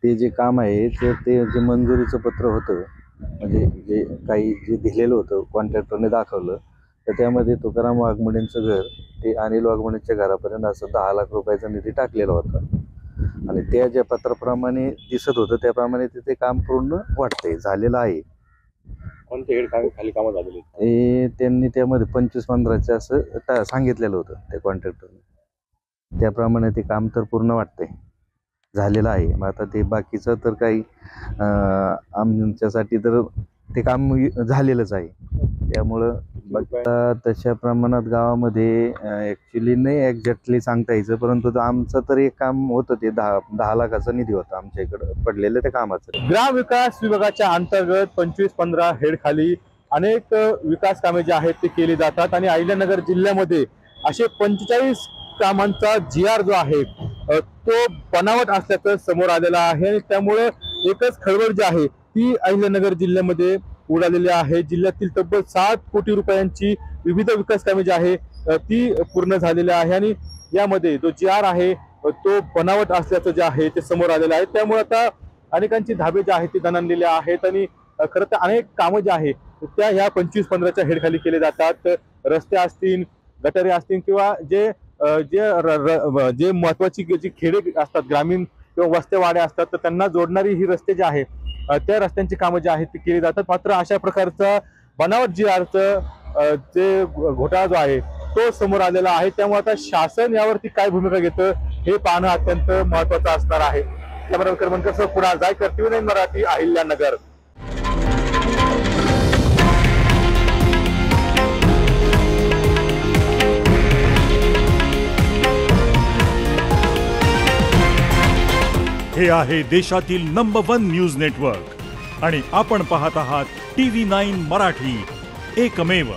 ते जे काम आहे तर ते जे मंजुरीचं पत्र होतं, म्हणजे जे काही जे दिलेलं होतं कॉन्ट्रॅक्टरने दाखवलं, तर त्यामध्ये तुकाराम वाघमोडेंचं घर ते अनिल वाघमोडेंच्या घरापर्यंत असं 10 लाख रुपयाचा निधी टाकलेला होता आणि त्या ज्या पत्राप्रमाणे दिसत होतं त्याप्रमाणे ते काम पूर्ण वाटतंय झालेलं आहे. कोणते हेड खाली कामं झालेली? हे त्यांनी त्यामध्ये 25-15चं असं सांगितलेलं होतं त्या कॉन्ट्रॅक्टरने, त्याप्रमाणे ते काम तर पूर्ण वाटतंय झालेलं आहे. मग आता ते बाकीचं तर काही आमच्यासाठी तर ते काम झालेलंच आहे. त्यामुळं तशा प्रमाणात गावामध्ये ॲक्च्युली नाही एक्झॅक्टली सांगता यायचं, परंतु आमचं तर एक काम होतं ते 10 लाखाचा निधी होता आमच्या इकडं पडलेलं त्या कामाचं. ग्राम विकास विभागाच्या अंतर्गत 25-15 हेड खाली अनेक विकास कामे जे आहेत ते केली जातात आणि अहिल्यानगर जिल्ह्यामध्ये असे 45 कामांचा GR जो आहे तो बनावट असल्याचं समोर आलेला आहे आणि त्यामुळे एकच खळबळ जी आहे ती अहिल्यानगर जिल्ह्यामध्ये उडालेली आहे। जिल्ह्यातील तब्बल 7 कोटी रुपयांची विविध विकास कामे जी आहे ती पूर्ण झालेली आहे आणि यामध्ये जो GR आहे तो बनावट असल्याचं जे आहे ते समोर आलेलं आहे। त्यामुळे आता अनेकांची धाबे जे आहेत ते दणाणलेले आहेत आणि खरं तर अनेक कामं जी आहे त्या ह्या 25-15च्या हेडखाली केले जातात। रस्ते असतील, गटारे असतील किंवा जे जे महत्वाची जी खेडे असतात, ग्रामीण किंवा वस्त्या वाड्या असतात, तर त्यांना जोडणारी ही रस्ते जे आहे त्या रस्त्यांची कामं जी आहेत ती केली जातात। मात्र अशा प्रकारचा बनावट GRचं जे घोटाळा जो आहे तो समोर आलेला आहे। त्यामुळे आता शासन यावरती काय भूमिका घेतं हे पाहणं अत्यंत महत्वाचं असणार आहे। कॅमेरा क्रमांक पुढे जायकर TV9 मराठी, अहिल्यानगर। हे आहे देशातील नंबर 1 न्यूज नेटवर्क आणि आपण पाहत आहात TV9 मराठी, एकमेव।